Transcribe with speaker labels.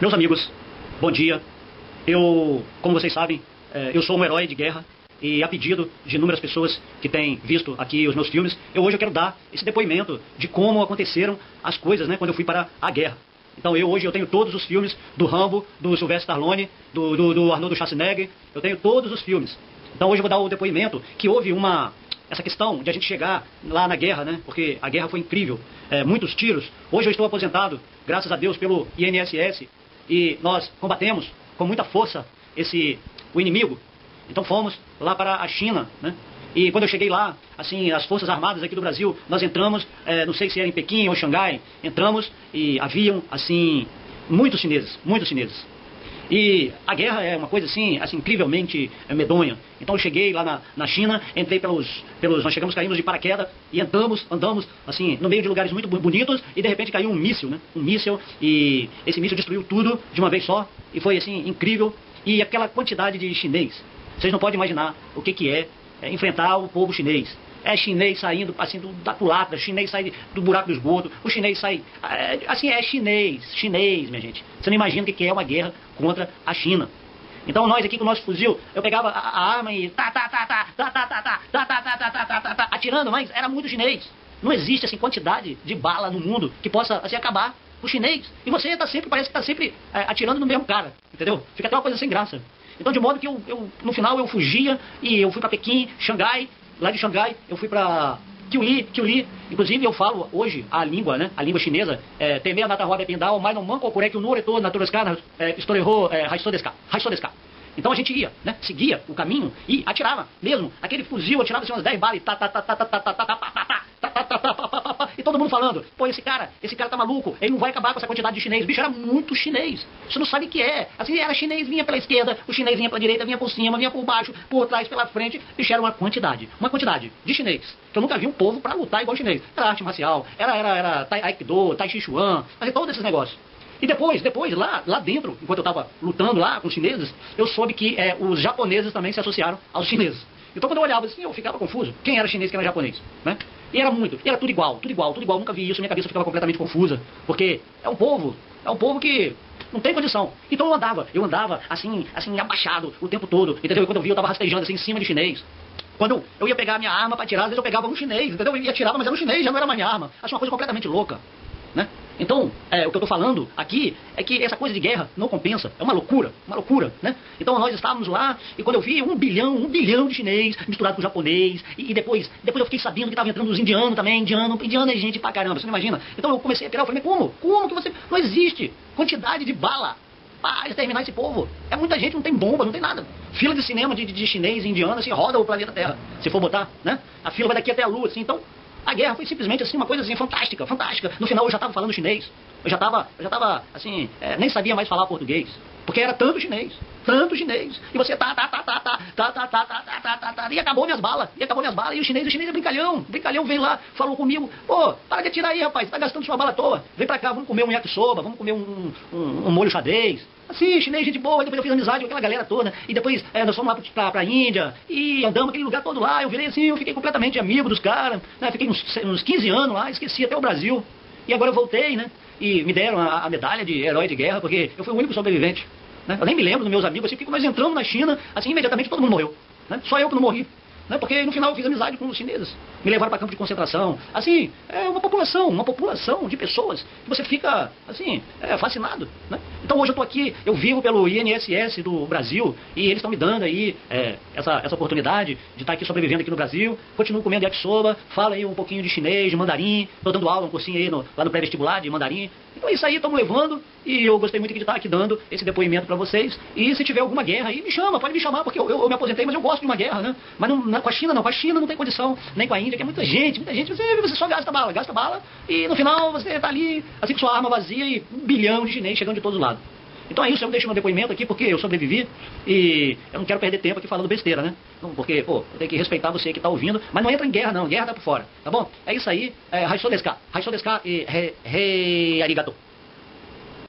Speaker 1: Meus amigos, bom dia. Como vocês sabem, eu sou um herói de guerra e a pedido de inúmeras pessoas que têm visto aqui os meus filmes, hoje eu quero dar esse depoimento de como aconteceram as coisas, né, quando eu fui para a guerra. Então hoje eu tenho todos os filmes do Rambo, do Sylvester Stallone, do Arnold Schwarzenegger, eu tenho todos os filmes. Então hoje eu vou dar o depoimento que houve essa questão de a gente chegar lá na guerra, né? Porque a guerra foi incrível, muitos tiros. Hoje eu estou aposentado, graças a Deus, pelo INSS, e nós combatemos com muita força o inimigo. Então fomos lá para a China, né? E quando eu cheguei lá, assim, as Forças Armadas aqui do Brasil, nós entramos, não sei se era em Pequim ou Xangai, entramos e haviam, assim, muitos chineses. E a guerra é uma coisa assim incrivelmente medonha. Então eu cheguei lá na China, entrei nós chegamos, caímos de paraquedas e andamos assim, no meio de lugares muito bonitos e de repente caiu um míssil, né? Um míssil, e esse míssil destruiu tudo de uma vez só e foi assim incrível. E aquela quantidade de chinês, vocês não podem imaginar o que é enfrentar o povo chinês. É chinês saindo assim da culatra, chinês sai do buraco do esgoto, o chinês sai, assim, é chinês, minha gente. Você não imagina o que é uma guerra contra a China. Então nós aqui com o nosso fuzil, eu pegava a arma e atirando, mas era muito chinês. Não existe assim quantidade de bala no mundo que possa assim acabar o chinês. E você parece que está sempre atirando no mesmo cara, entendeu? Fica até uma coisa sem graça. Então de modo que no final eu fugia e eu fui para Pequim, Xangai. Lá de Xangai, eu fui para Kiuli, inclusive eu falo hoje a língua, né? A língua chinesa, Temer Natahuabe Pindao, mas não manco ocorre que o Nureto Naturasca, Estorerro, Raisodeska. Então a gente ia, né? Seguia o caminho e atirava mesmo. Aquele fuzil atirava assim umas 10 balas e todo mundo falando, pô, esse cara tá maluco, ele não vai acabar com essa quantidade de chinês. Bicho, era muito chinês. Você não sabe o que é. Assim, era chinês, vinha pela esquerda, o chinês vinha pela direita, vinha por cima, vinha por baixo, por trás, pela frente. Bicho, era uma quantidade de chinês. Que eu nunca vi um povo pra lutar igual chinês. Era arte marcial, era Aikido, Tai Chi Chuan, mas todos esses negócios. E depois, lá dentro, enquanto eu estava lutando lá com os chineses, eu soube que os japoneses também se associaram aos chineses. Então quando eu olhava assim, eu ficava confuso. Quem era chinês, quem era japonês, né? E era tudo igual, nunca vi isso, minha cabeça ficava completamente confusa, porque é um povo que não tem condição. Então eu andava assim abaixado o tempo todo, entendeu? E quando eu vi, eu estava rastejando assim em cima de chinês. Quando eu ia pegar a minha arma para atirar, às vezes eu pegava um chinês, entendeu? Eu ia atirar, mas era um chinês, já não era a minha arma. Acho uma coisa completamente louca, né? Então, o que eu estou falando aqui é que essa coisa de guerra não compensa, é uma loucura, né? Então nós estávamos lá e quando eu vi um bilhão de chinês misturado com japonês e depois eu fiquei sabendo que estava entrando os indianos também, indiano é gente pra caramba, você não imagina? Então eu comecei a pirar, eu falei, como que você, não existe quantidade de bala para exterminar esse povo? É muita gente, não tem bomba, não tem nada. Fila de cinema de chinês e indiano assim roda o planeta Terra, se for botar, né? A fila vai daqui até a Lua, assim, então a guerra foi simplesmente assim, uma coisa assim, fantástica. No final eu já estava falando chinês. Eu já estava assim, nem sabia mais falar português. Porque era tanto chinês. E você e acabou minhas balas. E o chinês é brincalhão veio lá, falou comigo, pô, para de atirar aí, rapaz, tá gastando sua bala à toa. Vem pra cá, vamos comer um yakisoba, vamos comer um molho xadrez. Assim, chinês, gente boa, depois eu fiz amizade com aquela galera toda, e depois nós fomos lá pra Índia, e andamos aquele lugar todo lá, eu virei assim, eu fiquei completamente amigo dos caras, né, fiquei uns 15 anos lá, esqueci até o Brasil, e agora eu voltei, né, e me deram a medalha de herói de guerra, porque eu fui o único sobrevivente, né, eu nem me lembro dos meus amigos, assim, porque nós entramos na China, assim, imediatamente todo mundo morreu, né, só eu que não morri. Né? Porque no final eu fiz amizade com os chineses, me levaram para campo de concentração, assim, é uma população de pessoas que você fica, assim, fascinado, né? Então hoje eu estou aqui, eu vivo pelo INSS do Brasil e eles estão me dando aí essa oportunidade de estar aqui sobrevivendo aqui no Brasil, continuo comendo yakisoba, falo aí um pouquinho de chinês, de mandarim, estou dando aula, um cursinho aí lá no pré-vestibular de mandarim. Então é isso aí, estamos levando e eu gostei muito de estar aqui dando esse depoimento para vocês. E se tiver alguma guerra aí, pode me chamar, porque eu me aposentei, mas eu gosto de uma guerra, né? Mas não, com a China não tem condição, nem com a Índia, que é muita gente, você só gasta bala, e no final você está ali, assim com sua arma vazia e 1 bilhão de chinês chegando de todos os lados. Então é isso, eu deixo meu depoimento aqui porque eu sobrevivi e eu não quero perder tempo aqui falando besteira, né? Não, porque, pô, eu tenho que respeitar você que está ouvindo, mas não entra em guerra não, guerra tá por fora, tá bom? É isso aí, Raisodeska e Rei Arigato.